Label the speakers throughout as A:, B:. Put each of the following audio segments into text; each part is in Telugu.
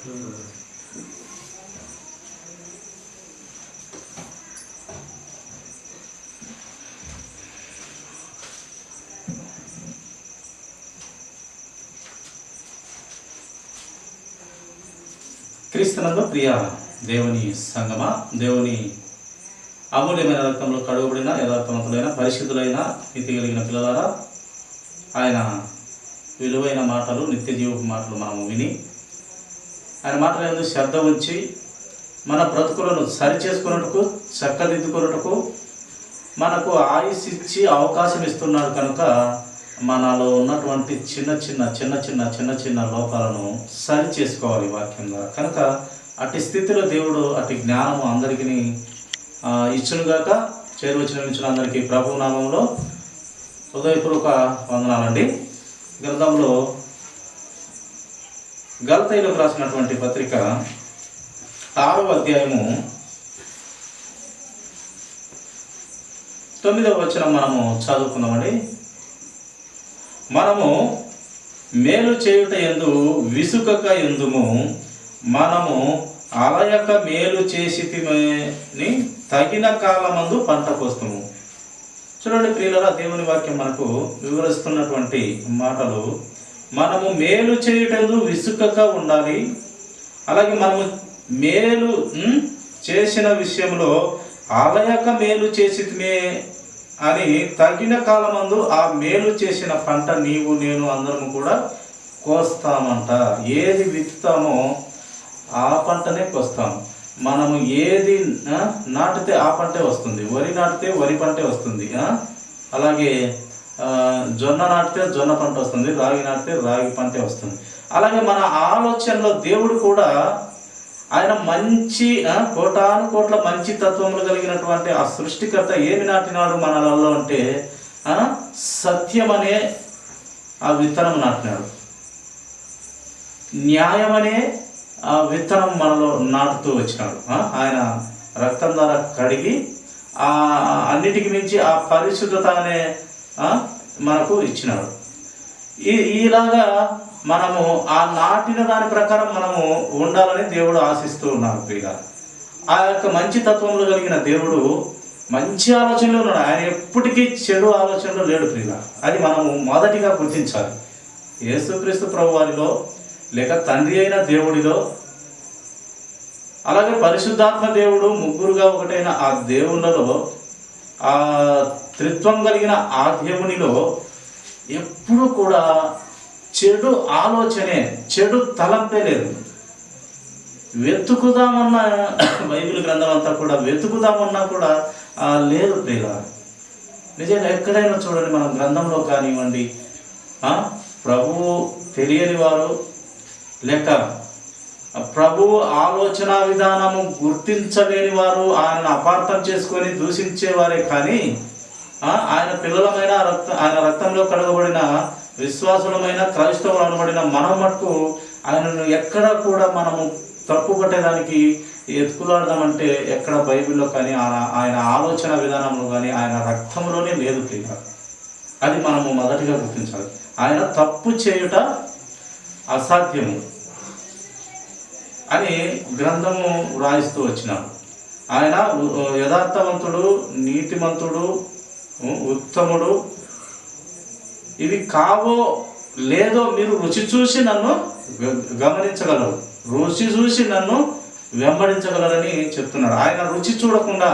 A: క్రీస్తునందు ప్రియ దేవుని సంగమా, దేవుని అమూల్యమైన రక్తంలో కడుగబడిన యథార్థవంతులైన పరిశుద్ధులైన నీతి కలిగిన పిల్లలారా, ఆయన విలువైన మాటలు, నిత్య జీవపు మాటలు మనము విని ఆయన మాటలందు శ్రద్ధ ఉంచి మన బ్రతుకులను సరిచేసుకున్నట్టుకు, చక్కదిద్దుకున్నట్టుకు మనకు ఆయుష్ ఇచ్చి అవకాశం ఇస్తున్నాడు. కనుక మనలో ఉన్నటువంటి చిన్న చిన్న లోపాలను సరి చేసుకోవాలి వాక్యం ద్వారా. కనుక అట్టి స్థితిలో దేవుడు అట్టి జ్ఞానము అందరికీ ఇచ్చునుగాక. చేరువచ్చిన అందరికీ ప్రభు నామంలో హృదయపూర్వక వందనాలండి. గ్రంథంలో గలతీయులకు రాసినటువంటి పత్రిక 6వ అధ్యాయము 9వ వచనం మనము చదువుకుందామండి. మనము మేలు చేయుట యందు విసుకక ఎందుము, మనము అలయక మేలు చేసితిమని తగిన కాలమందు పంట కోస్తాము. చూడండి ప్రియులారా, దేవుని వాక్యం మనకు వివరిస్తున్నటువంటి మాటలు. మనము మేలు చేయుటందు విసుకక ఉండాలి. అలాగే మనము మేలు చేసిన విషయంలో అలయక మేలు చేసితిమే అని తగిన కాలమందు ఆ మేలు చేసిన పంట నీవు నేను అందరము కూడా కోస్తామంట. ఏది విత్తుతామో ఆ పంటనే కోస్తాము. మనము ఏది నాటితే ఆ పంటే వస్తుంది. వరి నాటితే వరి పంటే వస్తుంది. అలాగే జొన్న నాటితే జొన్న పంట వస్తుంది, రాగి నాటితే రాగి పంటే వస్తుంది. అలాగే మన ఆలోచనలో దేవుడు కూడా ఆయన మంచి కోటాను కోట్ల మంచి తత్వములు కలిగినటువంటి ఆ సృష్టికర్త ఏమి నాటినాడు మనలలో అంటే సత్యం అనే ఆ విత్తనం నాటినాడు. న్యాయం అనే ఆ విత్తనం మనలో నాటుతూ వచ్చినాడు. ఆయన రక్తం ద్వారా కడిగి ఆ అన్నిటికి మించి ఆ పరిశుద్ధత అనే మనకు ఇచ్చినాడు. ఇలాగా మనము ఆ నాటిన దాని ప్రకారం మనము ఉండాలని దేవుడు ఆశిస్తూ ఉన్నాడు. ప్రియుగా ఆ యొక్క మంచి తత్వంలో కలిగిన దేవుడు మంచి ఆలోచనలో ఉన్నాడు. ఆయన ఎప్పటికీ చెడు ఆలోచనలో లేడు. ప్రియుగా అది మనము మొదటిగా గుర్తించాలి. యేసుక్రీస్తు ప్రభు వారిలో, లేక తండ్రి అయిన దేవుడిలో, అలాగే పరిశుద్ధాత్మ దేవుడు ముగ్గురుగా ఒకటైన ఆ దేవుళ్ళలో, ఆ త్రిత్వం కలిగిన ఆ దేవునిలో ఎప్పుడు కూడా చెడు ఆలోచనే, చెడు తలంపే లేదు. వెతుకుదామన్నా బైబిల్ గ్రంథం అంతా కూడా వెతుకుదామన్నా కూడా లేదు ప్రియుల. నిజంగా ఎక్కడైనా చూడండి, మనం గ్రంథంలో కానివ్వండి, ప్రభువు తెలియని వారు లేక ప్రభువు ఆలోచన విధానము గుర్తించలేని వారు, ఆయనను అపార్థం చేసుకొని దూషించేవారే కానీ ఆయన పిల్లలమైన ఆయన రక్తంలో కడగబడిన విశ్వాసులమైన క్రైస్తవులు అనబడిన మనం మటుకు ఆయనను ఎక్కడ కూడా మనము తప్పు పట్టేదానికి ఎత్తుకులాడదామంటే ఎక్కడ బైబిల్లో కానీ ఆయన ఆలోచన విధానంలో కానీ ఆయన రక్తంలోనే లేదు ప్రియ. అది మనము మొదటిగా గుర్తించాలి. ఆయన తప్పు చేయుట అసాధ్యము అని గ్రంథము వ్రాయిస్తూ వచ్చినాడు. ఆయన యథార్థవంతుడు, నీతిమంతుడు, ఉత్తముడు. ఇవి కావో లేదో మీరు రుచి చూసి నన్ను గమనించగలరు, రుచి చూసి నన్ను వెంబడించగలరని చెప్తున్నాడు. ఆయన రుచి చూడకుండా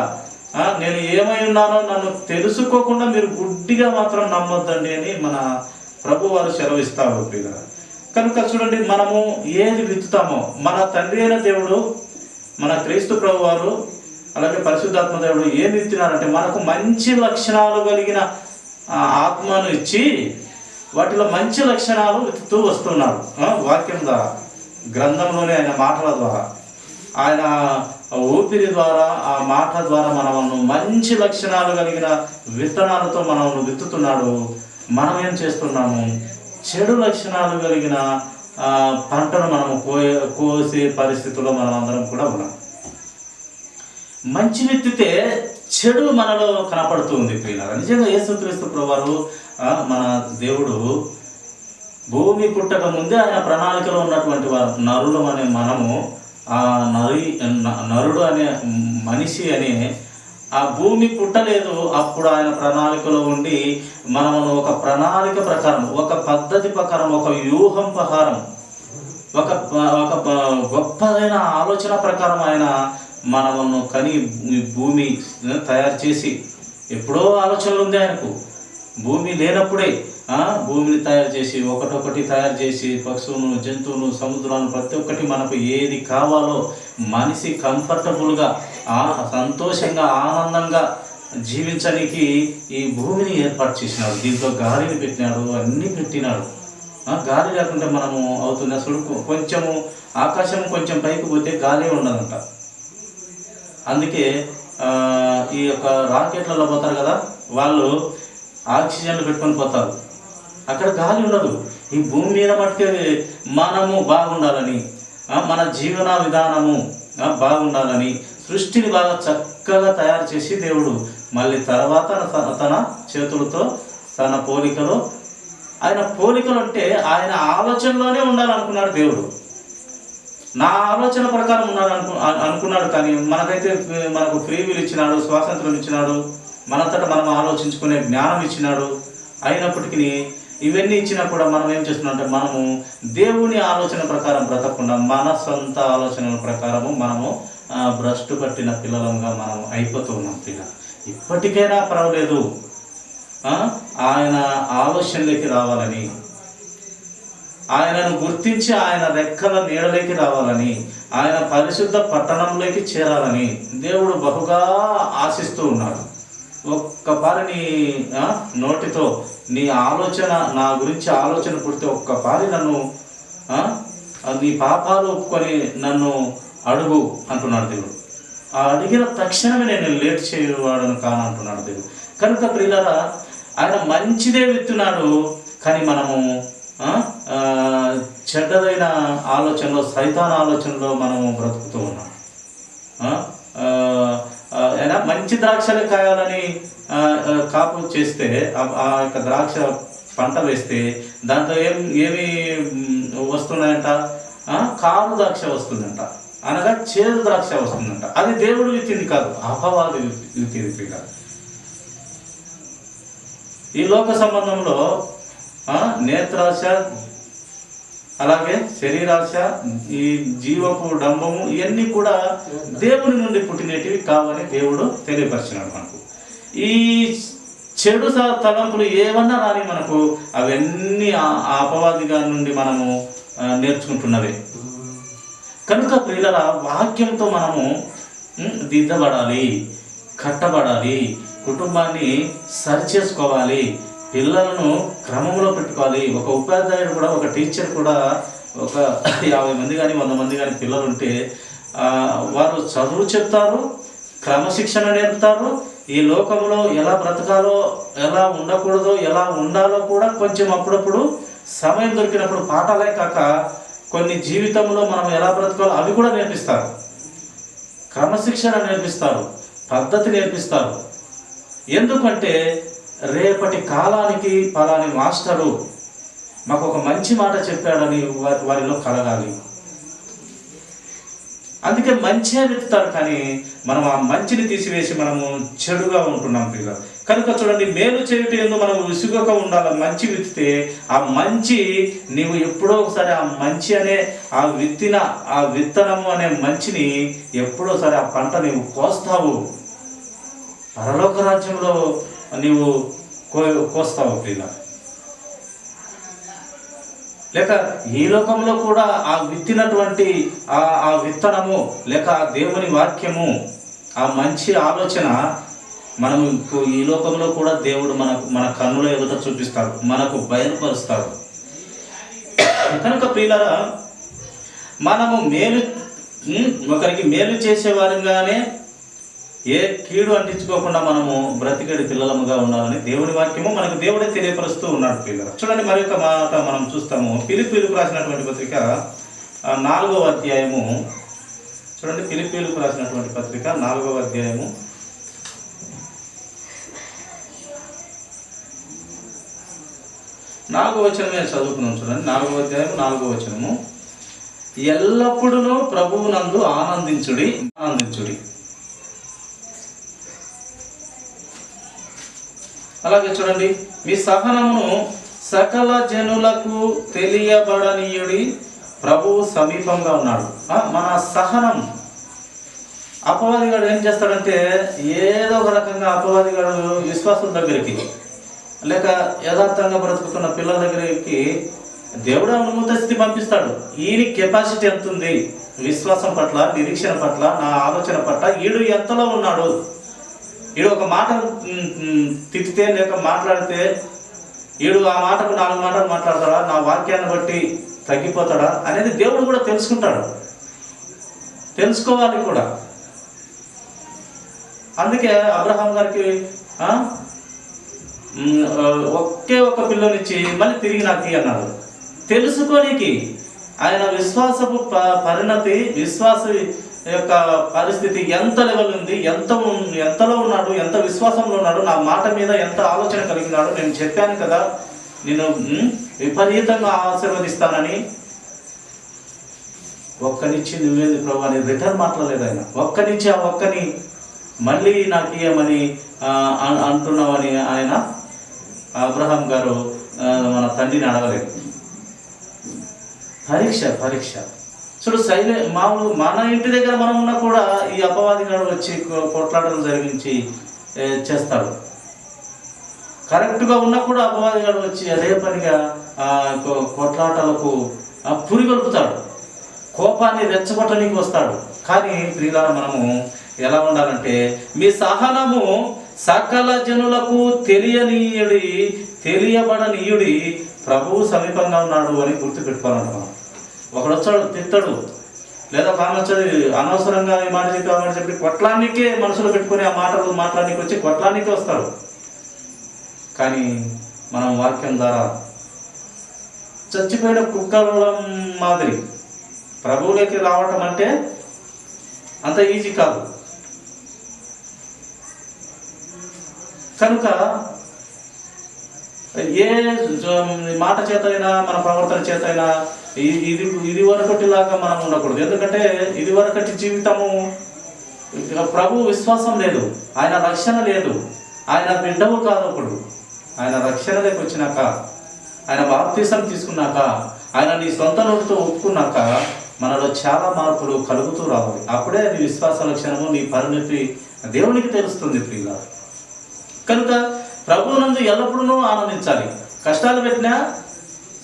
A: నేను ఏమై ఉన్నానో నన్ను తెలుసుకోకుండా మీరు గుడ్డిగా మాత్రం నమ్మొద్దండి అని మన ప్రభు వారు సెలవిస్తారు ప్రియుల. కనుక చూడండి, మనము ఏది విత్తుతామో మన తండ్రి అయిన దేవుడు, మన క్రీస్తు ప్రభు వారు, అలాగే పరిశుద్ధాత్మ దేవుడు ఏమి విత్తినారంటే మనకు మంచి లక్షణాలు కలిగిన ఆత్మను ఇచ్చి వాటిలో మంచి లక్షణాలు వెతుకుతూ వస్తున్నాడు. వాక్యం ద్వారా, గ్రంథంలోనే ఆయన మాటల ద్వారా, ఆయన ఊపిరి ద్వారా, ఆ మాటల ద్వారా మనము మంచి లక్షణాలు కలిగిన విత్తనాలతో మనము విత్తుతున్నాడు. మనం ఏం చేస్తున్నాము? చెడు లక్షణాలు కలిగిన పంటను మనము కోసే పరిస్థితుల్లో మనం అందరం కూడా ఉన్నాం. మంచి విత్తితే చెడు మనలో కనపడుతుంది ప్రియులారా. నిజంగా యేసుక్రీస్తు ప్రభువారు మన దేవుడు భూమి పుట్టక ముందే ఆయన ప్రణాళికలో ఉన్నటువంటి వారు నరులు అనే మనము, ఆ నరుడు అనే మనిషి అనే ఆ భూమి పుట్టలేదు, అప్పుడు ఆయన ప్రణాళికలో ఉండి మనము ఒక ప్రణాళిక ప్రకారం, ఒక పద్ధతి ప్రకారం, ఒక వ్యూహం ప్రకారం, ఒక గొప్పదైన ఆలోచన ప్రకారం ఆయన మనము కని భూమి తయారు చేసి, ఎప్పుడో ఆలోచనలు ఉంది ఆయనకు. భూమి లేనప్పుడే భూమిని తయారు చేసి, ఒకటొకటి తయారు చేసి, పక్షులను, జంతువులను, సముద్రాలను, ప్రతి ఒక్కటి మనకు ఏది కావాలో మనిషి కంఫర్టబుల్గా, సంతోషంగా, ఆనందంగా జీవించడానికి ఈ భూమిని ఏర్పాటు చేసినాడు. దీంట్లో గాలిని పెట్టినాడు, అన్నీ పెట్టినాడు. గాలి లేకుంటే మనము అవుతుంది అసలు. కొంచెము ఆకాశం కొంచెం పైకి పోతే గాలి ఉండదంట. అందుకే ఈ యొక్క రాకెట్లలో పోతారు కదా, వాళ్ళు ఆక్సిజన్లు పెట్టుకొని పోతారు, అక్కడ గాలి ఉండదు. ఈ భూమి మీద మట్టుకే మనము బాగుండాలని, మన జీవన విధానము బాగుండాలని సృష్టిని బాగా చక్కగా తయారు చేసి దేవుడు మళ్ళీ తర్వాత తన చేతులతో తన పోలికలో, ఆయన పోలికలు అంటే ఆయన ఆలోచనలోనే ఉండాలనుకున్నాడు దేవుడు. నా ఆలోచన ప్రకారం అనుకున్నాడు. కానీ మనకు ఫ్రీ విల్ ఇచ్చినాడు, స్వాతంత్రం ఇచ్చినాడు, మనంతటా మనం ఆలోచించుకునే జ్ఞానం ఇచ్చినాడు. అయినప్పటికీ ఇవన్నీ ఇచ్చినా కూడా మనం ఏం చేస్తున్నాం అంటే, మనము దేవుని ఆలోచన ప్రకారం బ్రతకకుండా మన సొంత ఆలోచనల ప్రకారము మనము భ్రష్టు పట్టిన పిల్లలంగా మనం అయిపోతూ ఉన్నాం. ఇప్పటికైనా పర్వాలేదు, ఆయన ఆలోచనలోకి రావాలని, ఆయనను గుర్తించి ఆయన రెక్కల నీడలోకి రావాలని, ఆయన పరిశుద్ధ పట్టణంలోకి చేరాలని దేవుడు బహుగా ఆశిస్తూ ఉన్నాడు. ఒక్కపారి నీ నోటితో నీ ఆలోచన, నా గురించి ఆలోచన పుడితే ఒక్కపారి నన్ను, నీ పాపాలు ఒప్పుకొని నన్ను అడుగు అంటున్నాడు దేవుడు. ఆ అడిగిన తక్షణమే నేను లేట్ చేయవాడను కానంటున్నాడు దేవుడు. కనుక ప్రియులారా, ఆయన మంచిదే విత్తున్నాడు, కానీ మనము చెడ్డదైన ఆలోచనలో, సైతాన్ ఆలోచనలో మనము బ్రతుకుతూ ఉన్నాం. అయినా మంచి ద్రాక్షలే కాయాలని కాపు చేస్తే, ఆ యొక్క ద్రాక్ష పంట వేస్తే దాంట్లో ఏమి వస్తున్నాయంట? కారు ద్రాక్ష వస్తుందంట, అనగా చేదు ద్రాక్ష వస్తుందంట. అది దేవుడు విత్తింది కాదు, అపవాది విత్తింది కాదు. ఈ లోక సంబంధంలో నేత్రాశ, అలాగే శరీరాశ, ఈ జీవపు డంబము, ఇవన్నీ కూడా దేవుని నుండి పుట్టినటివి కావని దేవుడు తెలియపరిచినాడు మనకు. ఈ చెడు తలంపులు ఏమన్నా రాని మనకు అవన్నీ అపవాది గారి నుండి మనము నేర్చుకుంటున్నవే. కనుక ప్రియుల వాక్యంతో మనము దిద్దబడాలి, కట్టబడాలి, కుటుంబాన్ని సరిచేసుకోవాలి, పిల్లలను క్రమంలో పెట్టుకోవాలి. ఒక ఉపాధ్యాయుడు కూడా, ఒక టీచర్ కూడా, ఒక 50 మంది కానీ 100 మంది కానీ పిల్లలు ఉంటే వారు చదువు చెప్తారు, క్రమశిక్షణ నేర్పుతారు, ఈ లోకంలో ఎలా బ్రతకాలో, ఎలా ఉండకూడదో, ఎలా ఉండాలో కూడా కొంచెం అప్పుడప్పుడు సమయం దొరికినప్పుడు పాఠాలే కాక కొన్ని జీవితంలో మనం ఎలా బ్రతకాలో అవి కూడా నేర్పిస్తారు. క్రమశిక్షణ నేర్పిస్తారు, పద్ధతి నేర్పిస్తారు. ఎందుకంటే రేపటి కాలానికి పలాని మాస్టరు మాకు ఒక మంచి మాట చెప్పాడని వారిలో కలగాలి. అందుకే మంచిగా వెతుకుతారు, కానీ మనం ఆ మంచిని తీసివేసి మనము చెడుగా ఉంటున్నాం పిల్లలు. కనుక చూడండి, మేలు చేయటం ఎందుకు మనం విసుగక ఉండాలి. మంచి విత్తితే ఆ మంచి నీవు ఎప్పుడో ఒకసారి ఆ మంచి అనే ఆ విత్తిన ఆ విత్తనము అనే మంచిని ఎప్పుడోసారి ఆ పంట నీవు కోస్తావు, పరలోక రాజ్యంలో నీవు కోస్తావు పిల్ల. లేక ఈ లోకంలో కూడా ఆ విత్తినటువంటి ఆ విత్తనము, లేక ఆ దేవుని వాక్యము, ఆ మంచి ఆలోచన మనము ఈ లోకంలో కూడా దేవుడు మన కన్నుల ఎదుట చూపిస్తాడు, మనకు బయలుపరుస్తాడు. కనుక ప్రియులారా, మనము ఒకరికి మేలు చేసేవారిగానే ఏ కీడు అంటించుకోకుండా మనము బ్రతికేడు పిల్లలముగా ఉండాలని దేవుని వాక్యము మనకు దేవుడే తెలియపరుస్తూ ఉన్నాడు పిల్లలు. చూడండి, మరి ఒక మాట మనం చూస్తాము. ఫిలిప్పీయులకు రాసినటువంటి పత్రిక 4వ అధ్యాయము. చూడండి, ఫిలిప్పీయులకు రాసినటువంటి పత్రిక 4వ అధ్యాయము 4 4వ వచనమే చదువుకున్నాం చూడండి. 4వ అధ్యాయం 4వ వచనము. ఎల్లప్పుడూ ప్రభువునందు ఆనందించుడి. అలాగే చూడండి, మీ సహనమును సకల జనులకు తెలియబడనీయుడి, ప్రభువు సమీపంగా ఉన్నాడు. మన సహనం, అపవాదిగాడు ఏం చేస్తాడంటే ఏదో ఒక రకంగా అపవాదిగాడు విశ్వాసం దగ్గరికి లేక యథార్థంగా బ్రతుకుతున్న పిల్లల దగ్గరికి దేవుడు ఉన్నత స్థితి పంపిస్తాడు. ఈయన కెపాసిటీ ఎంత ఉంది విశ్వాసం పట్ల, నిరీక్షణ పట్ల, నా ఆలోచన పట్ల, ఈడు ఎంతలో ఉన్నాడు, ఈడు ఒక మాట తిట్టితే లేక మాట్లాడితే ఈడు ఆ మాటకు 4 మాటలు మాట్లాడతాడా, నా వాక్యాన్ని బట్టి తగ్గిపోతాడా అనేది దేవుడు కూడా తెలుసుకుంటాడు, తెలుసుకోవాలి కూడా. అందుకే అబ్రహాం గారికి ఒకే ఒక పిల్లనిచ్చి మళ్ళీ తిరిగి నాకు అన్నాడు. తెలుసుకోనికి ఆయన విశ్వాసపు పరిణతి, విశ్వాస యొక్క పరిస్థితి ఎంత లెవెల్ ఉంది, ఎంతలో ఉన్నాడు, ఎంత విశ్వాసంలో ఉన్నాడు, నా మాట మీద ఎంత ఆలోచన కలిగినాడు. నేను చెప్పాను కదా నేను విపరీతంగా ఆశీర్వదిస్తానని. ఒక్కనిచ్చి నువ్వేది ప్రభు అని రిటర్న్ మాట్లాడలేదు ఆయన. ఒక్కనిచ్చి ఆ ఒక్కని మళ్ళీ నాకు ఇయ్యమని అంటున్నామని ఆయన అబ్రహాం గారు మన తండ్రిని అడగలేదు. పరీక్ష చూడు. మామూలు మన ఇంటి దగ్గర మనం ఉన్నా కూడా ఈ అపవాది గారు వచ్చి కొట్లాటలు జరిగించి చేస్తాడు. కరెక్ట్గా ఉన్నా కూడా అపవాది గారు వచ్చి అదే పనిగా కొట్లాటలకు పురిగొల్పుతాడు, కోపాన్ని రెచ్చగొట్టడానికి వస్తాడు. కానీ ప్రియులారా, మనము ఎలా ఉండాలంటే మీ సహనము సకల జనులకు తెలియబడనీయుడి, ప్రభువు సమీపంగా ఉన్నాడు అని గుర్తుపెట్టుకోవాలంట. మనం ఒకడు వచ్చాడు తిట్టడు, లేదా ఒక ఆమె వచ్చాడు అనవసరంగా ఈ మాట చెప్పి ఆ మాట చెప్పి కొట్లానికే మనసులో పెట్టుకుని ఆ మాటలు మాట్లాడానికి వచ్చి కొట్లానికే వస్తాడు. కానీ మనం వాక్యం ద్వారా చచ్చిపోయిన కుక్కల మాదిరి ప్రభువులోకి రావటం అంటే అంత ఈజీ కాదు. కనుక ఏ మాట చేతైనా మన ప్రవర్తన చేతైనా ఇది వరకటిలాగా మనం ఉండకూడదు. ఎందుకంటే ఇది వరకటి జీవితము ప్రభు విశ్వాసం లేదు, ఆయన రక్షణ లేదు, ఆయన బిడ్డవు కాదు. ఒకడు ఆయన రక్షణలోకి వచ్చినాక, ఆయన బాప్తిసం తీసుకున్నాక, ఆయన నీ సొంత నోటితో ఒప్పుకున్నాక మనలో చాలా మార్పులు కలుగుతూ రావాలి. అప్పుడే అది విశ్వాస లక్షణము, నీ పరిణతి దేవునికి తెలుస్తుంది ప్రియుల. కనుక ప్రభువునందు ఎల్లప్పుడూ ఆనందించాలి. కష్టాలు పెట్టినా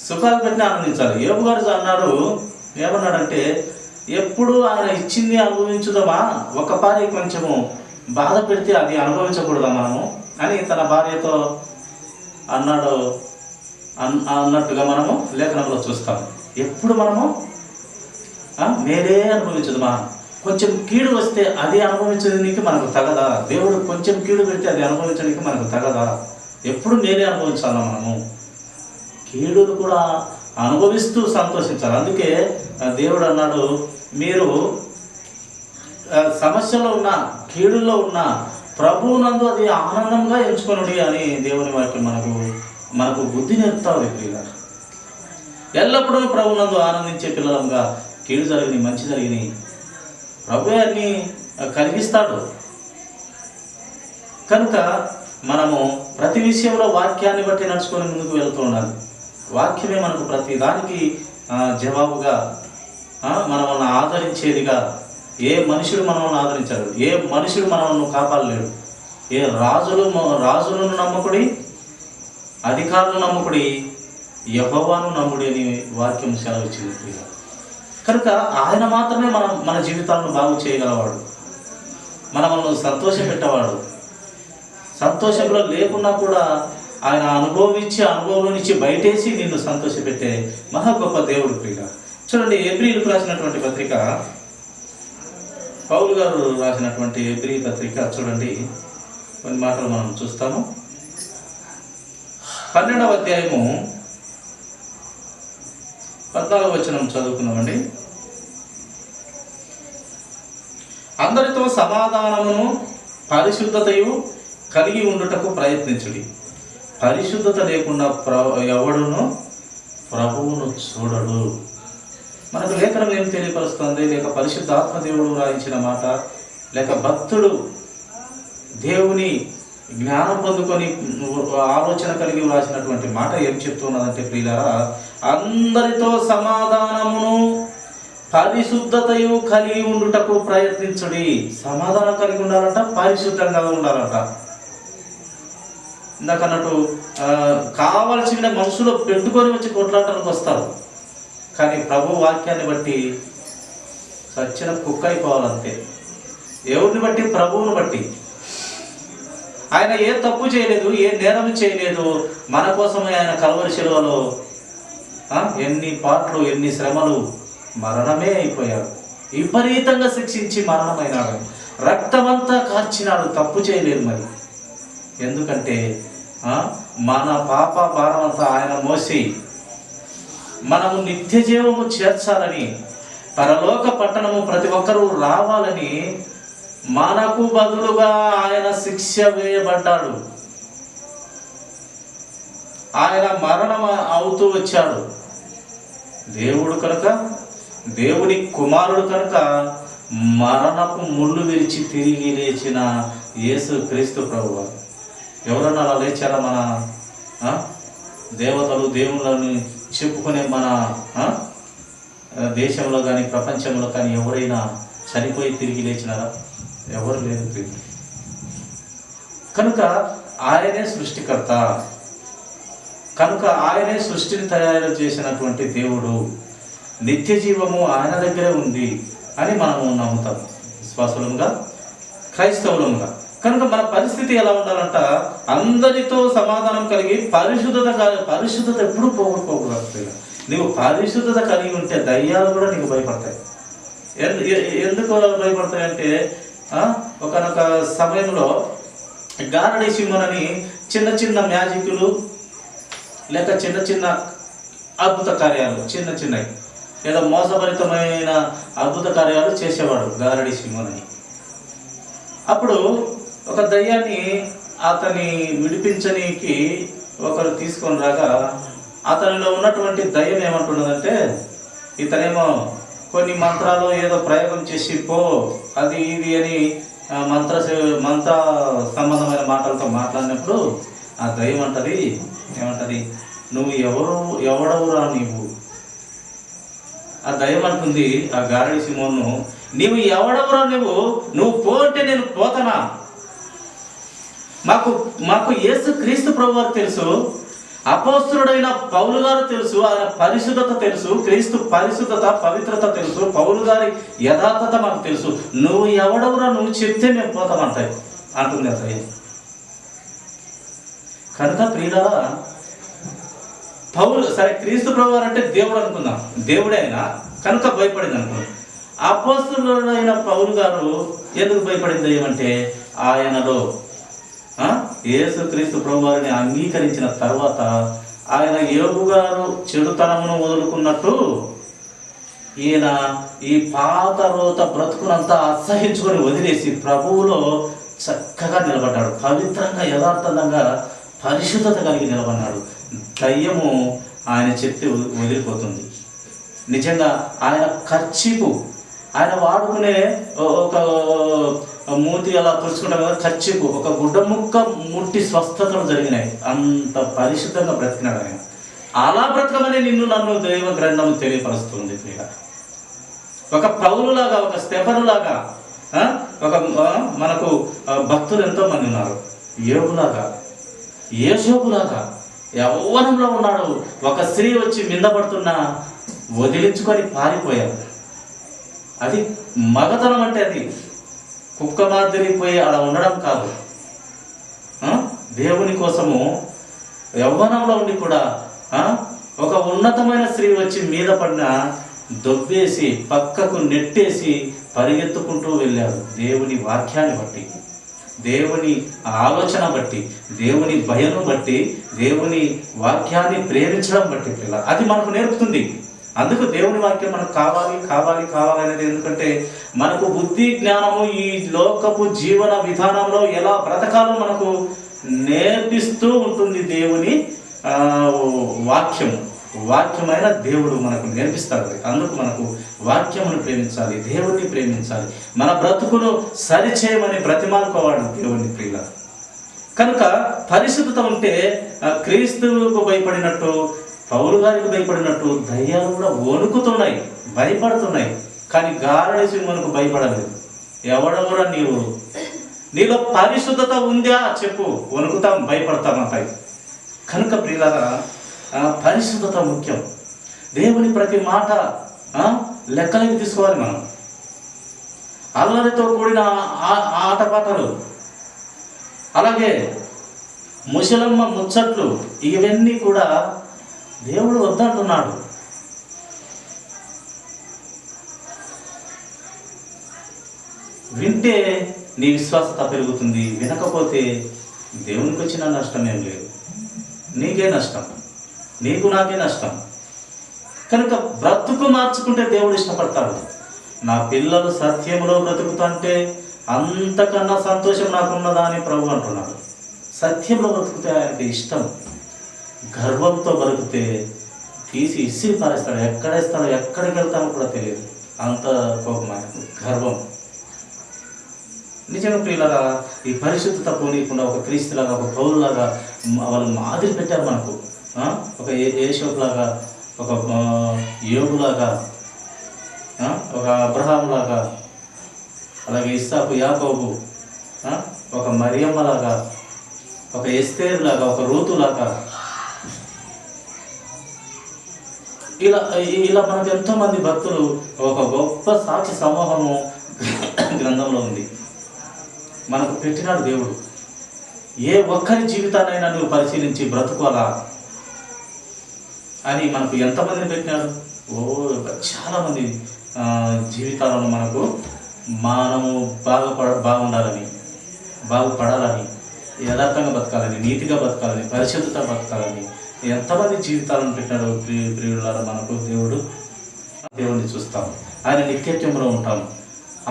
A: సుఖాలు పెట్టినా ఆనందించాలి. యోబు గారు అన్నాడు, ఏమన్నాడంటే ఎప్పుడు ఆయన ఇచ్చింది అనుభవించుదామా, ఒక పారి కొంచెము బాధ పెడితే అది అనుభవించకూడదా మనము అని తన భార్యతో అన్నాడు అన్నట్టుగా మనము లేఖనంలో చూస్తాం. ఎప్పుడు మనము మేలే అనుభవించదుమా, కొంచెం కీడు వస్తే అది అనుభవించడానికి మనకు తగదా, దేవుడు కొంచెం కీడు పెడితే అది అనుభవించడానికి మనకు తగదా, ఎప్పుడు మేలే అనుభవించాలా మనము, కీడును కూడా అనుభవిస్తూ సంతోషించాలి. అందుకే దేవుడు అన్నాడు, మీరు సమస్యలో ఉన్న కీడుల్లో ఉన్న ప్రభువునందు అది ఆనందంగా ఎంచుకొనుడి అని దేవుని వాక్యం మనకు బుద్ధి నేర్పుతావు. ప్రియుల, ఎల్లప్పుడూ ప్రభువునందు ఆనందించే పిల్లలంగా కీడు జరిగినాయి మంచి జరిగినాయి ప్రభు అన్ని కలిగిస్తాడు. కనుక మనము ప్రతి విషయంలో వాక్యాన్ని బట్టి నడుచుకొని ముందుకు వెళ్తూ ఉండాలి. వాక్యమే మనకు ప్రతి దానికి జవాబుగా, మనల్ని ఆదరించేదిగా. ఏ మనుషుడు మనల్ని ఆదరించాడు, ఏ మనుషుడు మనల్ని కాపాడలేడు. ఏ రాజులను నమ్ముకుడి, అధికారులను నమ్ముకుడి, యెహోవాను నమ్ముడి అని వాక్యం సెలవిచ్చింది. కనుక ఆయన మాత్రమే మన జీవితాలను బాగు చేయగలవాడు, మనల్ని సంతోషపెట్టేవాడు. సంతోషంలో లేకున్నా కూడా ఆయన అనుభవంలో నుంచి బయటేసి నిన్ను సంతోషపెట్టే మహా గొప్ప దేవుడు ప్రియ. చూడండి, హెబ్రీయులకు రాసినటువంటి పత్రిక, పౌలు గారు రాసినటువంటి హెబ్రీ పత్రిక చూడండి, కొన్ని మాటలు మనం చూస్తాము. 12వ అధ్యాయము 14వ వచనం చదువుకున్నామండి. అందరితో సమాధానమును పరిశుద్ధతయు కలిగి ఉండుటకు ప్రయత్నించుడి, పరిశుద్ధత లేకుండా ఎవడును ప్రభువును చూడడు. మనకు లేఖనం ఏం తెలియపరుస్తుంది? లేక పరిశుద్ధాత్మ దేవుడు రాయించిన మాట, లేక భక్తుడు దేవుని జ్ఞానం పొందుకొని ఆలోచన కలిగి వ్రాసినటువంటి మాట ఏం చెప్తున్నదంటే, ప్రియులారా, అందరితో సమాధానమును పరిశుద్ధతయు కలిగి ఉండుటకు ప్రయత్నించుడి. సమాధానం కలిగి ఉండాలంట, పరిశుద్ధంగా ఉండాలంట. ఇందాక అన్నట్టు కావాల్సిన మనసులో పెట్టుకొని వచ్చి కొట్లాడటానికి వస్తారు, కానీ ప్రభు వాక్యాన్ని బట్టి సచ్చిన కుక్క అయిపోవాలంతే. ఎవరిని బట్టి? ప్రభువుని బట్టి. ఆయన ఏ తప్పు చేయలేదు, ఏ నేరం చేయలేదు. మన కోసమే ఆయన కల్వరి శిలువలో ఎన్ని పాటలు, ఎన్ని శ్రమలు, మరణమే అయిపోయాడు. విపరీతంగా శిక్షించి మరణమైనాడు, రక్తమంతా కార్చినాడు. తప్పు చేయలేదు మరి. ఎందుకంటే మన పాప భారం అంతా ఆయన మోసి మనము నిత్య జీవము చేర్చాలని, పరలోక పట్టణము ప్రతి ఒక్కరూ రావాలని మనకు బదులుగా ఆయన శిక్ష వేయబడ్డాడు. ఆయన మరణం అవుతూ వచ్చాడు. దేవుడు కనుక, దేవుని కుమారుడు కనుక మరణపు ముళ్ళు విరిచి తిరిగి లేచిన యేసు క్రీస్తు ప్రభువు. ఎవరన్నా అలా లేచారా? మన దేవతలు, దేవుళ్ళని చెప్పుకునే మన దేశంలో కానీ ప్రపంచంలో కానీ ఎవరైనా చనిపోయి తిరిగి లేచినారా? ఎవరు లేదు. కనుక ఆయనే సృష్టికర్త, కనుక ఆయనే సృష్టిని తయారు చేసినటువంటి దేవుడు. నిత్య జీవము ఆయన దగ్గరే ఉంది అని మనము నమ్ముతాం, విశ్వాసులంగా, క్రైస్తవులంగా. కనుక మన పరిస్థితి ఎలా ఉండాలంట? అందరితో సమాధానం కలిగి పరిశుద్ధత ఎప్పుడు పోగొట్టుకోకూడదు. నువ్వు పరిశుద్ధత కలిగి ఉంటే దయ్యాలు కూడా నీకు భయపడతాయి. ఎందుకు భయపడతాయంటే, ఒకనొక సమయంలో గారడీ సింహనని చిన్న చిన్న మ్యాజిక్లు లేక చిన్న చిన్న అద్భుత కార్యాలు, చిన్న చిన్నవి లేదా మోసభరితమైన అద్భుత కార్యాలు చేసేవాడు గారడీ సింహనని. అప్పుడు ఒక దయ్యాన్ని అతని విడిపించనీకి ఒకరు తీసుకొని రాగా, అతనిలో ఉన్నటువంటి దయ్యం ఏమంటున్నదంటే, ఇతనేమో కొన్ని మంత్రాలు ఏదో ప్రయోగం చేసి పో అది ఇది అని మంత్ర సంబంధమైన మాటలతో మాట్లాడినప్పుడు ఆ దయ్యం ఏమంటది, నువ్వు ఎవడవురా నీవు? ఆ దయ్యం అంటుంది ఆ గారడీ సింహంను, నీవు ఎవడవురా నువ్వు పో అంటే నేను పోతానా? మాకు యేసు క్రీస్తు ప్రభువారు తెలుసు, అపోస్తలుడైన పౌలు గారు తెలుసు, ఆయన పరిశుద్ధత తెలుసు, క్రీస్తు పరిశుద్ధత పవిత్రత తెలుసు, పౌలు గారి యథార్థత మాకు తెలుసు. నువ్వు ఎవడవురా, నువ్వు చెప్తే మేము పోతామంటాయి అంటుంది అతయ్య. కనుక ప్రియులారా, పౌలు సరే క్రీస్తు ప్రభువారు అంటే దేవుడు అనుకుందాం, దేవుడే అయినా కనుక భయపడింది అనుకుందాం. అపోస్తలుడైన పౌలు గారు ఎందుకు భయపడింది ఏమంటే, ఆయనలో యేసు క్రీస్తు ప్రభువారిని అంగీకరించిన తర్వాత ఆయన యోబు గారు చెడుతనమును వదులుకున్నట్టు ఈయన ఈ పాత రోత బ్రతుకునంతా అసహించుకొని వదిలేసి ప్రభువులో చక్కగా నిలబడ్డాడు. పవిత్రంగా, యథార్థంగా, పరిశుద్ధత కలిగి నిలబడ్డాడు. దయ్యము ఆయన చెప్తే వదిలిపోతుంది. నిజంగా ఆయన కర్చీపు, ఆయన వాడుకునే ఒక మూతి అలా తుడుచుకుంటాం కదా, కర్చీపు, ఒక గుడ్డ ముక్క ముట్టి స్వస్థతలు జరిగినాయి. అంత పరిశుద్ధంగా బ్రతికినాడు ఆయన. అలా బ్రతకమని నన్ను దైవ గ్రంథం తెలియపరుస్తుంది. ఒక పౌలులాగా, ఒక స్తెఫనులాగా, ఒక మనకు భక్తులు ఎంతో మంది ఉన్నారు. యోబులాగా, యేషోబులాగా యవ్వనంలో ఉన్నాడు. ఒక స్త్రీ వచ్చి మింద పడుతున్నా వదిలించుకొని పారిపోయాడు. అది మగతనం అంటే అది కుక్క మాదిరి పోయి అలా ఉండడం కాదు. దేవుని కోసము యవ్వనంలో ఉండి కూడా ఒక ఉన్నతమైన స్త్రీ వచ్చి మీద పడిన దొబ్బేసి పక్కకు నెట్టేసి పరిగెత్తుకుంటూ వెళ్ళాడు. దేవుని వాక్యాన్ని బట్టి, దేవుని ఆలోచన బట్టి, దేవుని భయం బట్టి, దేవుని వాక్యాన్ని ప్రేమించడం బట్టి అది మనకు నేర్పుతుంది. అందుకు దేవుని వాక్యం మనకు కావాలి అనేది. ఎందుకంటే మనకు బుద్ధి జ్ఞానము ఈ లోకపు జీవన విధానంలో ఎలా బ్రతకాలో మనకు నేర్పిస్తూ ఉంటుంది దేవుని వాక్యమైన దేవుడు మనకు నేర్పిస్తాడు. అందుకు మనకు వాక్యమును ప్రేమించాలి, దేవుణ్ణి ప్రేమించాలి, మన బ్రతుకును సరిచేయమని బ్రతిమాలుకోవాలి దేవుని ప్రియుల. కనుక పరిశుద్ధత ఉంటే క్రీస్తువుకు భయపడినట్టు, పౌలు గారికి భయపడినట్టు దయ్యాలు కూడా వణుకుతున్నాయి, భయపడుతున్నాయి. కానీ గారడి సింహమునకు భయపడలేదు. ఎవడెవరా నీలో పరిశుద్ధత ఉందా చెప్పు, వణుకుతాం, భయపడతామంటాయి. కనుక ప్రియులారా, పరిశుద్ధత ముఖ్యం. దేవుని ప్రతి మాట లెక్కలకి తీసుకోవాలి మనం. అల్లరితో కూడిన ఆటపాటలు, అలాగే ముసలమ్మ ముచ్చట్లు, ఇవన్నీ కూడా దేవుడు వద్దంటున్నాడు. వింటే నీ విశ్వాసత పెరుగుతుంది, వినకపోతే దేవునికి వచ్చిన నష్టం ఏం లేదు, నీకే నష్టం, నీకు నాకే నష్టం. కనుక బ్రతుకు మార్చుకుంటే దేవుడు ఇష్టపడతాడు. నా పిల్లలు సత్యంలో బ్రతుకుతుంటే అంతకన్నా సంతోషం నాకున్నదా అని ప్రభు అంటున్నాడు. సత్యంలో బ్రతుకుతే ఆయనకి ఇష్టం. గర్వంతో బ్రతుకుతే తీసి ఇసిరి పారేస్తాడు, ఎక్కడేస్తాడో ఎక్కడికి వెళ్తామో కూడా తెలియదు, అంత కోపం ఆయనకు, గర్వం. నిజంగా ప్రియులారా, ఈ పరిశుద్ధత పోనీయకుండా ఒక క్రీస్తులాగా, ఒక పౌరులాగా వాళ్ళు మాదిరి పెట్టారు మనకు. ఒక యేషోపులాగా, ఒక యోగులాగా, ఒక అబ్రహాములాగా, అలాగే ఇస్సాకు యాకోబు, ఒక మరియమ్మలాగా, ఒక ఎస్తేరులాగా, ఒక రూతులాగా, ఇలా మనకు ఎంతోమంది భక్తులు, ఒక గొప్ప సాక్షి సమూహము గ్రంథంలో ఉంది. మనకు పెట్టినాడు దేవుడు. ఏ ఒక్కరి జీవితాన్నైనా నువ్వు పరిశీలించి బ్రతుకోవాలా అని మనకు ఎంతమందిని పెట్టినాడు? చాలామంది జీవితాలను మనకు మనము బాగుండాలని, బాగుపడాలని, యథార్థంగా బతకాలని, నీతిగా బతకాలని, పరిశుద్ధత బతకాలని ఎంతమంది జీవితాలను పెట్టినాడు ప్రియులారా మనకు దేవుడు. దేవుడిని చూస్తాం, ఆయన నిత్యత్వంలో ఉంటాం,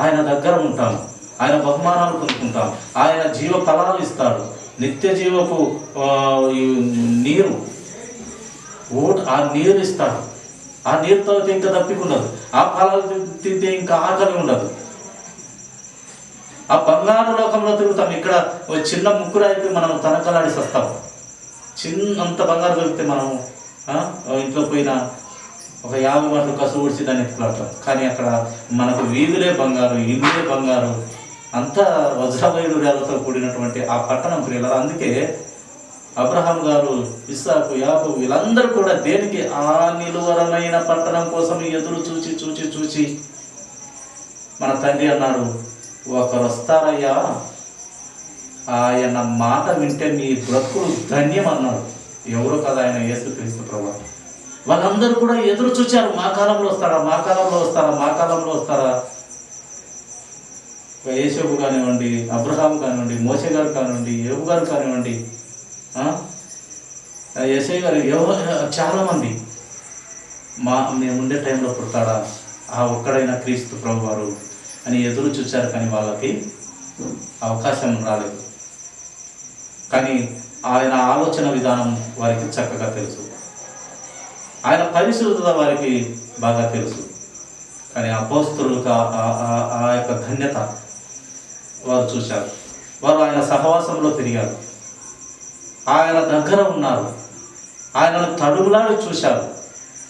A: ఆయన దగ్గర ఉంటాం, ఆయన బహుమానాలు పొందుకుంటాం, ఆయన జీవ ఫలాలు ఇస్తాడు, నిత్య జీవపు నీరు, ఆ నీరు ఇస్తాడు. ఆ నీరుతో ఇంకా తప్పికుండదు, ఆ ఫలాలు తింటే ఇంకా ఆకలి ఉండదు. ఆ బంగారు లోకంలో తిరుగుతాం. ఇక్కడ ఒక చిన్న ముక్కురాయికి మనం తనకలాడి వస్తాం. చిన్నంత బంగారు దొరికితే మనం ఇంట్లో పోయిన ఒక 50 గంటలు కసు ఊడ్చి దాన్ని ఎత్తుకులాడతాం. కానీ అక్కడ మనకు వీధులే బంగారు, ఇల్లులే బంగారు, అంతా వజ్రవైడూర్యాలతో కూడినటువంటి ఆ పట్టణం ప్రియులారా. అందుకే అబ్రహాం గారు, ఇస్సాకు, యాకోబు వీళ్ళందరూ కూడా దేనికి? ఆ నిలువరమైన పట్టణం కోసం ఎదురు చూచి చూచి చూచి మన తండ్రి అన్నాడు, ఒకరు వస్తారయ్యా, ఆయన మాట వింటే మీ బ్రతుకులు ధన్యం అన్నాడు. ఎవరో కదా, ఆయన యేసుక్రీస్తు ప్రభువు. వాళ్ళందరూ కూడా ఎదురు చూచారు, మా కాలంలో వస్తారా, మా కాలంలో వస్తారా, మా కాలంలో వస్తారా. యేషోబు కానివ్వండి, అబ్రహాం కానివ్వండి, మోషే గారు కానివ్వండి, యోబు గారు కానివ్వండి, యేసయ్య గారు, చాలామంది మేము ఉండే టైంలో పుడతాడా ఆ ఒక్కడైనా క్రీస్తు ప్రభు వారు అని ఎదురు చూచారు. కానీ వాళ్ళకి అవకాశం రాలేదు. కానీ ఆయన ఆలోచన విధానం వారికి చక్కగా తెలుసు, ఆయన పరిశుద్ధత వారికి బాగా తెలుసు. కానీ అపోస్తలులకు ఆ యొక్క ధన్యత వారు చూశారు. వారు ఆయన సహవాసంలో తిరిగారు, ఆయన దగ్గర ఉన్నారు, ఆయనను తడుగులాడి చూశారు.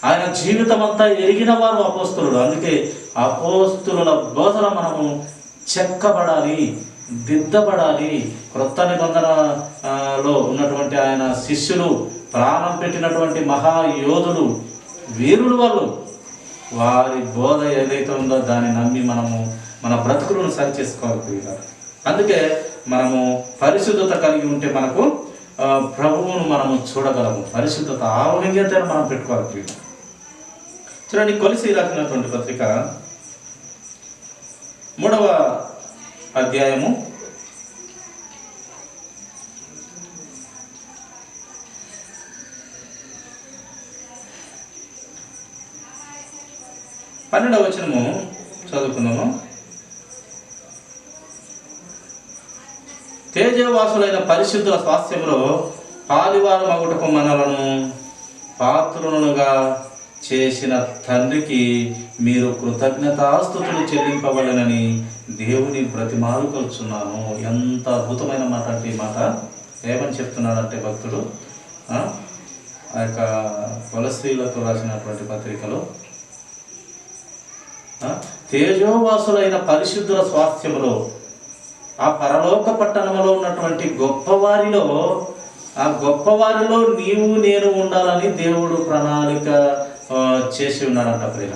A: ఆయన జీవితం అంతా ఎరిగిన వారు అపోస్తలుడు. అందుకే అపోస్తలుల బోధన మనము చెక్కబడాలి, దిద్దబడాలి. క్రొత్త నిబంధనలో ఉన్నటువంటి ఆయన శిష్యులు, ప్రాణం పెట్టినటువంటి మహాయోధులు, వీరులు వాళ్ళు, వారి బోధ ఏదైతే ఉందో దాన్ని నమ్మి మనము మన బ్రతుకులను సరి చేసుకోవాలి. అందుకే మనము పరిశుద్ధత కలిగి ఉంటే మనకు ప్రభువును మనము చూడగలము. పరిశుద్ధత ఆవహింగతను మనం పెట్టుకోవాలి. చూడండి, కొలసీ రాసినటువంటి పత్రిక 3వ అధ్యాయము 12వ వచనము చదువుకుందాము. తేజవాసులైన పరిశుద్ధుల స్వాస్థ్యంలో పాలివారు మగుటకు మనలను పాత్రులుగా చేసిన తండ్రికి మీరు కృతజ్ఞతాస్తుతులు చెల్లింపవలెనని దేవుని బ్రతిమాలుకొల్చున్నాను. ఎంత అద్భుతమైన మాట అంటే ఈ మాట. ఏమని చెప్తున్నాడంటే భక్తుడు ఆ యొక్క కొలస్సీలతో రాసినటువంటి పత్రికలో తేజోవాసులైన పరిశుద్ధుల స్వాస్థ్యములో, ఆ పరలోక పట్టణంలో ఉన్నటువంటి గొప్పవారిలో, ఆ గొప్పవారిలో నీవు నేను ఉండాలని దేవుడు ప్రణాళిక చేసి ఉన్నాడంట ప్రియుల.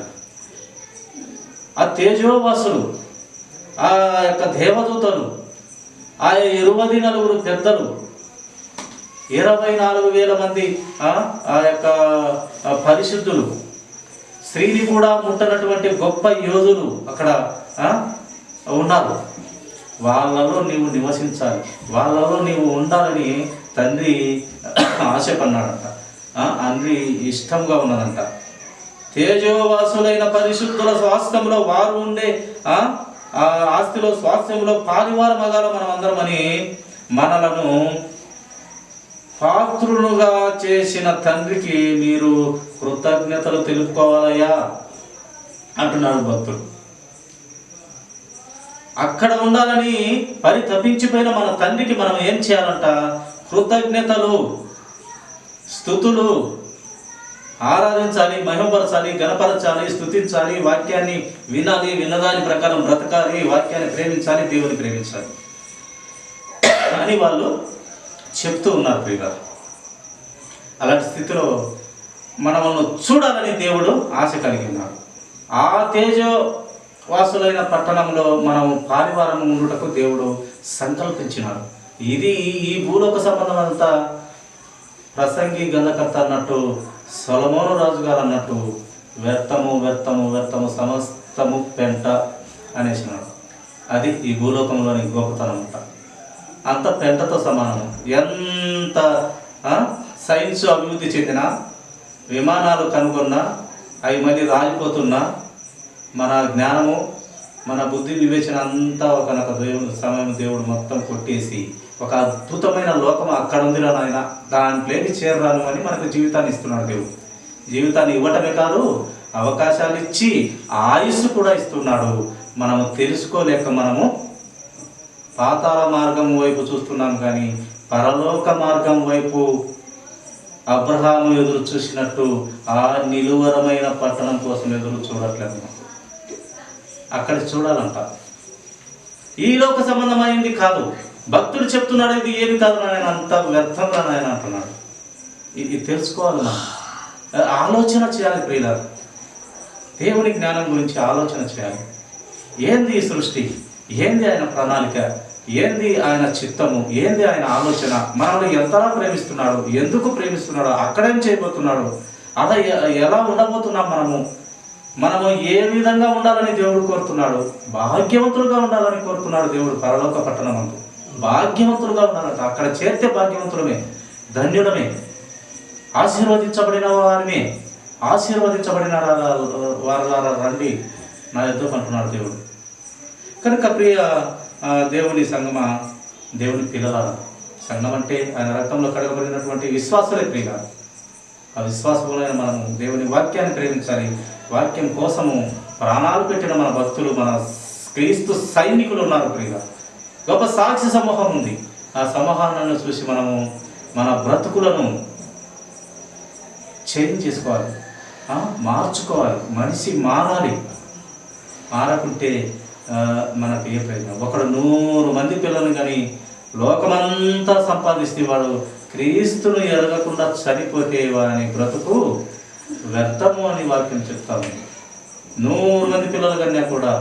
A: ఆ తేజోవాసులు, ఆ యొక్క దేవదూతలు, ఆ 24 పెద్దలు, 24,000 మంది ఆ యొక్క పరిశుద్ధులు, స్త్రీని కూడా ముట్టనటువంటి గొప్ప యోధులు అక్కడ ఉన్నారు. వాళ్ళలో నీవు నివసించాలి, వాళ్ళలో నీవు ఉండాలని తండ్రి ఆశపడినాడంట. తండ్రి ఇష్టంగా ఉన్నదంట. తేజోవాసులైన పరిశుద్ధుల స్వాస్థ్యంలో వారు ఉండే ఆస్తిలో స్వాస్థ్యంలో పాలివార మగాల మనం అందరమని మనలను పాత్రులుగా చేసిన తండ్రికి మీరు కృతజ్ఞతలు తెలుపుకోవాలయ్యా అంటున్నాడు భక్తుడు. అక్కడ ఉండాలని పరితపించిపోయిన మన తండ్రికి మనం ఏం చేయాలంట? కృతజ్ఞతలు, స్తుతులు, ఆరాధించాలి, మహిమపరచాలి, గణపరచాలి, స్తుతించాలి, వాక్యాన్ని వినాలి, విన్నదాని ప్రకారం బ్రతకాలి, వాక్యాన్ని ప్రేమించాలి, దేవుని ప్రేమించాలి అని వాళ్ళు చెప్తూ ఉన్నారు ప్రియులారా. అలాంటి స్థితిలో మనల్ని చూడాలని దేవుడు ఆశ కలిగి ఉన్నాడు. ఆ తేజవాసులైన పట్టణంలో మనం పాలివారం ఉండుటకు దేవుడు సంకల్పించినాడు. ఇది ఈ భూలోక సంబంధం అంతా ప్రసంగి గంధకర్త అన్నట్టు, సొలొమోను రాజు గారు అన్నట్టు వ్యర్థము వ్యర్థము వ్యర్థము సమస్తము పెంట అనేసినాడు. అది ఈ భూలోకంలోని గొప్పతనం అంట. అంత పెంటతో సమానం. ఎంత సైన్స్ అభివృద్ధి చెందిన విమానాలు కనుగొన్నా అవి మళ్ళీ రాలిపోతున్నా మన జ్ఞానము, మన బుద్ధి వివేచన అంతా ఒకనొక సమయం దేవుడు మొత్తం కొట్టేసి ఒక అద్భుతమైన లోకం అక్కడ ఉందిరా నాయన, దాంట్లోకి చేరరాను అని మనకు జీవితాన్ని ఇస్తున్నాడు దేవుడు. జీవితాన్ని ఇవ్వటమే కాదు, అవకాశాలు ఇచ్చి ఆయుస్సు కూడా ఇస్తున్నాడు. మనము తెలుసుకోలేక మనము పాతాళ మార్గం వైపు చూస్తున్నాం, కానీ పరలోక మార్గం వైపు అబ్రహాము ఎదురు చూసినట్టు ఆ నిలువరమైన పట్టణం కోసం ఎదురు చూడట్లేదు. అక్కడ చూడాలంట. ఈ లోక సంబంధమైంది కాదు. భక్తుడు చెప్తున్నాడు, ఇది ఏమి కాదు నాయన, అంత వ్యర్థంగా నాయన అంటున్నాడు. ఇది తెలుసుకోవాలి, మనం ఆలోచన చేయాలి ప్రియులారా. దేవుని జ్ఞానం గురించి ఆలోచన చేయాలి. ఏంది ఈ సృష్టి, ఏంది ఆయన ప్రణాళిక, ఏంది ఆయన చిత్తము, ఏంది ఆయన ఆలోచన, మనల్ని ఎంతలా ప్రేమిస్తున్నాడు, ఎందుకు ప్రేమిస్తున్నాడు, అక్కడేం చేయబోతున్నాడు, అలా ఎలా ఉండబోతున్నాం, మనము ఏ విధంగా ఉండాలని దేవుడు కోరుతున్నాడు. భాగ్యవంతులుగా ఉండాలని కోరుతున్నాడు దేవుడు. పరలోక పట్టణం అంటూ భాగ్యవంతులుగా ఉండాలంట. అక్కడ చేరితే భాగ్యవంతులమే, ధన్యుడమే, ఆశీర్వదించబడిన వారిమే, ఆశీర్వదించబడిన వారు రండి నా యుద్ధం అంటున్నాడు దేవుడు. కనుక ప్రియ దేవుని సంగమా, దేవుని పిల్లల సంఘం అంటే ఆయన రక్తంలో కడగబడినటువంటి విశ్వాసులే ప్రియ. ఆ విశ్వాసములైన మనము దేవుని వాక్యాన్ని ప్రేమించాలి. వాక్యం కోసము ప్రాణాలు పెట్టిన మన భక్తులు, మన క్రీస్తు సైనికులు ఉన్నారు ప్రియ. గొప్ప సాక్షి సమూహం ఉంది. ఆ సమూహాన్ని చూసి మనము మన బ్రతుకులను చేంజ్ చేసుకోవాలి, మార్చుకోవాలి. మనిషి మారాలి. మారకుంటే మనకు ఏ ప్రయోజనం? ఒకడు 100 మంది పిల్లలను కానీ లోకమంతా సంపాదిస్తే వాడు క్రీస్తును ఎరగకుండా చనిపోతే వాని బ్రతుకు వ్యర్థము అని వాక్యం చెప్తాము. 100 మంది పిల్లలు కన్నా కూడా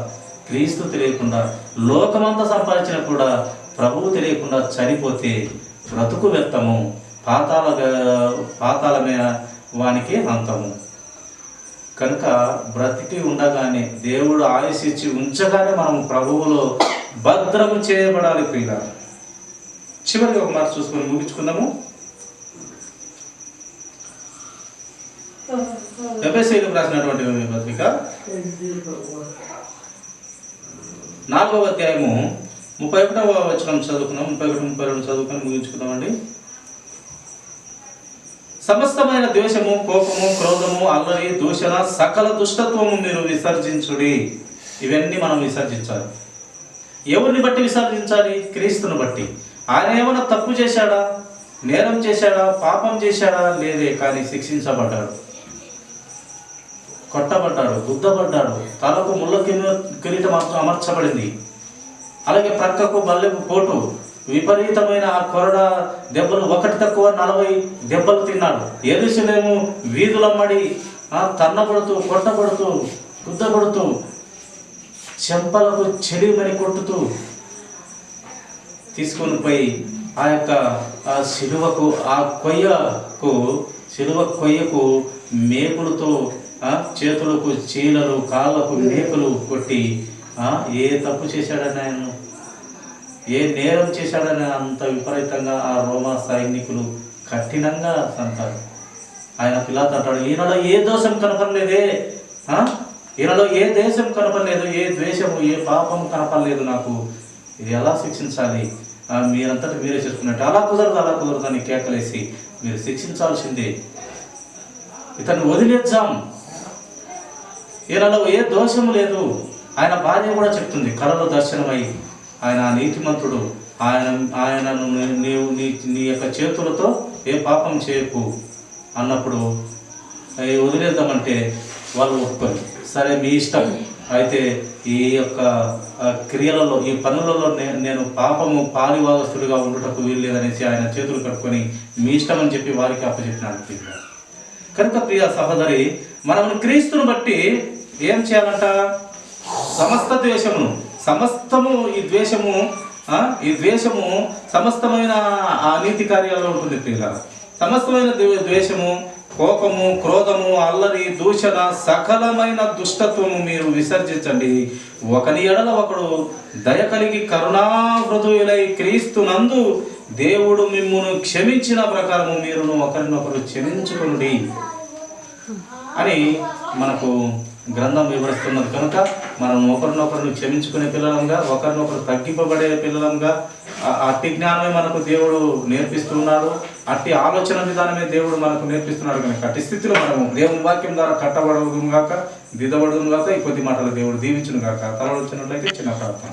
A: క్రీస్తు తెలియకుండా, లోకమంతా సంపాదించినా కూడా ప్రభువు తెలియకుండా చనిపోతే బ్రతుకు వ్యర్థము, పాతాళమే వానికి అంతము. కనుక బ్రతికి ఉండగానే, దేవుడు ఆయుష్ ఇచ్చి ఉంచగానే మనం ప్రభువులో భద్రము చేయబడాలి ప్రియుల. చివరిగా ఒక మాట చూసుకొని ముగించుకుందాము. ఎఫెసీయులకు రాసినటువంటి పత్రిక 4వ అధ్యాయము 31వ వచనం చదువుకున్నాం. 31, 32 చదువుకొని ముగించుకుందామండి. సమస్తమైన ద్వేషము, కోపము, క్రోధము, అల్లరి, దూషణ, సకల దుష్టత్వము మీరు విసర్జించుడి. ఇవన్నీ మనం విసర్జించాలి. ఎవరిని బట్టి విసర్జించాలి? క్రీస్తుని బట్టి. ఆయన ఏమైనా తప్పు చేశాడా, నేరం చేశాడా, పాపం చేశాడా? లేదే. కానీ శిక్షించబడ్డాడు, కొట్టబడ్డాడు, గుద్దబడ్డాడు, తలకు ముళ్ళ కిరీటం అమర్చబడింది. అలాగే ప్రక్కకు బల్లెపు పోటు, విపరీతమైన ఆ కొరడ దెబ్బలు, ఒకటి తక్కువ 40 దెబ్బలు తిన్నాడు. యెరూషలేము వీధులమ్మడి తన్నబడుతూ, కొట్టబడుతూ, గుద్దబడుతూ, చెంపలకు చెలిమని కొట్టుతూ తీసుకొని పోయి ఆ యొక్క శిలువకు, ఆ శిలువ కొయ్యకు మేకులతో, చేతులకు చీలలు, కాళ్ళకు మేకులు కొట్టి, ఏ తప్పు చేశాడని ఆయన, ఏ నేరం చేశాడని అంత విపరీతంగా ఆ రోమా సైనికులు కఠినంగా అంటారు. ఆయన పిలాతు అంటాడు, ఈయనలో ఏ దోషం కనపడలేదే, ఈయనలో ఏ దేశం కనపడలేదు, ఏ ద్వేషము, ఏ పాపము కనపడలేదు, నాకు ఇది ఎలా శిక్షించాలి? మీరంతటి మీరే చేసుకున్నట్టు. అలా కుదరదు అని కేకలేసి, మీరు శిక్షించాల్సిందే, ఇతన్ని వదిలేద్దాం, ఈయనలో ఏ దోషము లేదు. ఆయన భార్య కూడా చెప్తుంది, కలలో దర్శనమై, ఆయన నీతిమంతుడు, ఆయనను నీవు నీ యొక్క చేతులతో ఏ పాపం చేయకు అన్నప్పుడు వదిలేద్దామంటే వాళ్ళు ఒప్పుకొని, సరే మీ ఇష్టం, అయితే ఈ యొక్క క్రియలలో, ఈ పనులలో నేను పాపము పాలివాగస్తుడిగా ఉండుటకు వీల్లేదనేసి ఆయన చేతులు కట్టుకొని మీ ఇష్టం అని చెప్పి వారికి అప్పచెప్పినాడు. కనుక ప్రియ సహోదరి, మనము క్రీస్తును బట్టి ఏం చేయాలంట? సమస్త ద్వేషమును, సమస్తము ఈ ద్వేషము సమస్తమైన అనీతి కార్యాలలో ఉంటుంది ప్రియుల. సమస్తమైన ద్వేషము, కోపము, క్రోధము, అల్లరి, దూషణ, సకలమైన దుష్టత్వము మీరు విసర్జించండి. ఒకని ఎడల ఒకడు దయ కలిగి కరుణాహృదయులై క్రీస్తునందు దేవుడు మిమ్మును క్షమించిన ప్రకారము మీరును ఒకరినొకరు క్షమించుకోండి అని మనకు గ్రంథం వివరిస్తున్నది. కనుక మనం ఒకరినొకరిని క్షమించుకునే పిల్లలంగా, ఒకరినొకరు తగ్గింపబడే పిల్లలంగా, అట్టి జ్ఞానమే మనకు దేవుడు నేర్పిస్తున్నాడు, అట్టి ఆలోచన విధానమే దేవుడు మనకు నేర్పిస్తున్నాడు. కనుక అట్టి స్థితిలో మనము దేవుని వాక్యం ద్వారా కట్టబడదు గాక, దిద్దబడదు గాక, ఈ కొద్ది మాటలు దేవుడు దీవించును గాక. తలవచ్చినట్లయితే చిన్న ప్రార్థన.